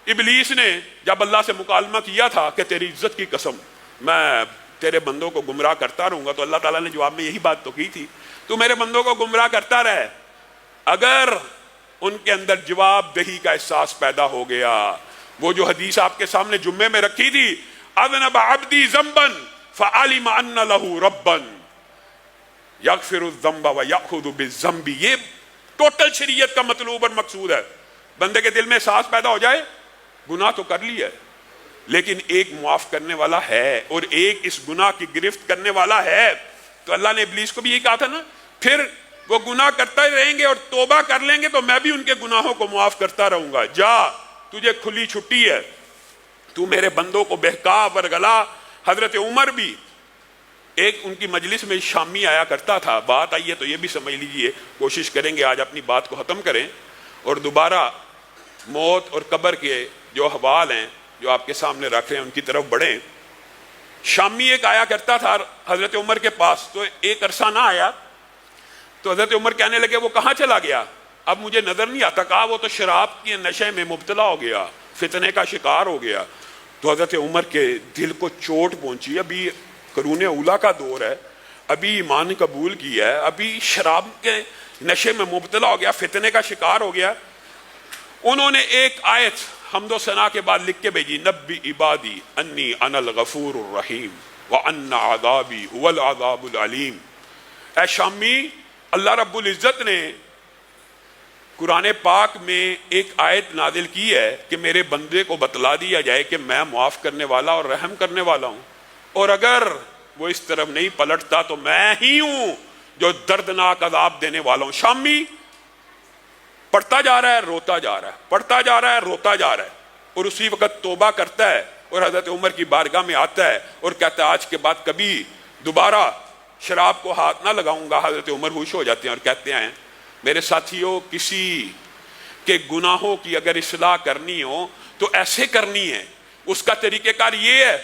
ابلیس نے جب اللہ سے مکالمہ کیا تھا کہ تیری عزت کی قسم میں تیرے بندوں کو گمراہ کرتا رہوں گا، تو اللہ تعالیٰ نے جواب میں یہی بات تو کی تھی، تو میرے بندوں کو گمراہ کرتا رہے۔ اگر ان کے اندر جواب دہی کا احساس پیدا ہو گیا، وہ جو حدیث آپ کے سامنے جمعے میں رکھی تھی، اذنب عبدی ذنبا فعلم ان لہ ربا یغفر الذنب ویأخذ بالذنب، یہ ٹوٹل شریعت کا مطلوب اور مقصود ہے۔ بندے کے دل میں احساس پیدا ہو جائے گناہ تو کر لیا ہے، لیکن ایک معاف کرنے والا ہے اور ایک اس گناہ کی گرفت کرنے والا ہے۔ تو اللہ نے ابلیس کو بھی یہ کہا تھا نا، پھر وہ گناہ کرتا ہی رہیں گے اور توبہ کر لیں گے تو میں بھی ان کے گناہوں کو معاف کرتا رہوں گا، جا تجھے کھلی چھٹی ہے، تو میرے بندوں کو بہکا ورگلا۔ حضرت عمر بھی ایک ان کی مجلس میں شامی آیا کرتا تھا، بات آئی ہے تو یہ بھی سمجھ لیجئے، کوشش کریں گے آج اپنی بات کو ختم کریں اور دوبارہ موت اور قبر کے جو احوال ہیں جو آپ کے سامنے رکھ رہے ہیں ان کی طرف بڑھیں۔ شامی ایک آیا کرتا تھا حضرت عمر کے پاس، تو ایک عرصہ نہ آیا تو حضرت عمر کہنے لگے وہ کہاں چلا گیا، اب مجھے نظر نہیں آتا، کہا وہ تو شراب کے نشے میں مبتلا ہو گیا، فتنے کا شکار ہو گیا۔ تو حضرت عمر کے دل کو چوٹ پہنچی، ابھی قرون اولیٰ کا دور ہے، ابھی ایمان قبول کیا ہے، ابھی شراب کے نشے میں مبتلا ہو گیا، فتنے کا شکار ہو گیا۔ انہوں نے ایک آیت حمد و ثنا کے بعد لکھ کے بھیجی، نبی عبادی انی انا الغفور الرحیم وان عذابی هو العذاب العلیم۔ اے شامی، اللہ رب العزت نے قرآن پاک میں ایک آیت نازل کی ہے کہ میرے بندے کو بتلا دیا جائے کہ میں معاف کرنے والا اور رحم کرنے والا ہوں، اور اگر وہ اس طرف نہیں پلٹتا تو میں ہی ہوں جو دردناک عذاب دینے والا ہوں۔ شامی پڑھتا جا رہا ہے، روتا جا رہا ہے، پڑھتا جا رہا ہے، روتا جا رہا ہے، اور اسی وقت توبہ کرتا ہے اور حضرت عمر کی بارگاہ میں آتا ہے اور کہتا ہے آج کے بعد کبھی دوبارہ شراب کو ہاتھ نہ لگاؤں گا۔ حضرت عمر خوش ہو جاتے ہیں اور کہتے ہیں میرے ساتھیوں، کسی کے گناہوں کی اگر اصلاح کرنی ہو تو ایسے کرنی ہے، اس کا طریقہ کار یہ ہے،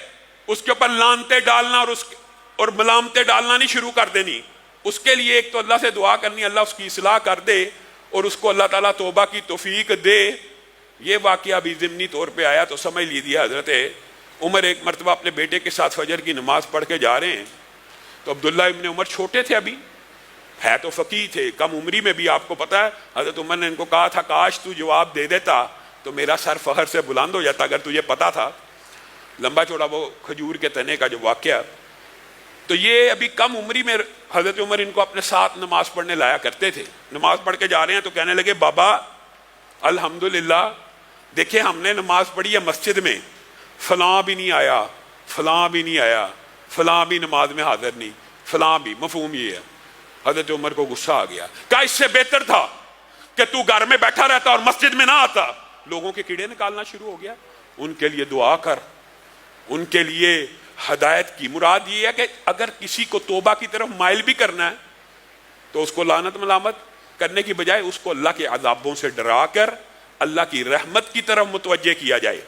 اس کے اوپر لانتے ڈالنا اور ملامتیں ڈالنا نہیں شروع کر دینی۔ اس کے لیے ایک تو اللہ سے دعا کرنی، اللہ اس کی اصلاح کر دے اور اس کو اللہ تعالیٰ توبہ کی توفیق دے۔ یہ واقعہ بھی ضمنی طور پہ آیا تو سمجھ لیجیے حضرت عمر ایک مرتبہ اپنے بیٹے کے ساتھ فجر کی نماز پڑھ کے جا رہے ہیں، تو عبداللہ ابن عمر چھوٹے تھے، ابھی ہے تو فقیہ تھے، کم عمری میں بھی، آپ کو پتہ ہے حضرت عمر نے ان کو کہا تھا کاش تو جواب دے دیتا تو میرا سر فخر سے بلند ہو جاتا اگر تجھے پتا تھا۔ لمبا چوڑا وہ کھجور کے تنے کا جو واقعہ، تو یہ ابھی کم عمری میں حضرت عمر ان کو اپنے ساتھ نماز پڑھنے لایا کرتے تھے۔ نماز پڑھ کے جا رہے ہیں تو کہنے لگے بابا الحمدللہ، دیکھیں ہم نے نماز پڑھی ہے مسجد میں، فلاں بھی نہیں آیا، فلاں بھی نہیں آیا، فلاں بھی نماز میں حاضر نہیں، فلاں بھی، مفہوم یہ ہے۔ حضرت عمر کو غصہ آ گیا، کہا اس سے بہتر تھا کہ تو گھر میں بیٹھا رہتا اور مسجد میں نہ آتا۔ لوگوں کے کیڑے نکالنا شروع ہو گیا۔ ان کے لیے دعا کر، ان کے لیے ہدایت کی مراد یہ ہے کہ اگر کسی کو توبہ کی طرف مائل بھی کرنا ہے تو اس کو لعنت ملامت کرنے کی بجائے اس کو اللہ کے عذابوں سے ڈرا کر اللہ کی رحمت کی طرف متوجہ کیا جائے۔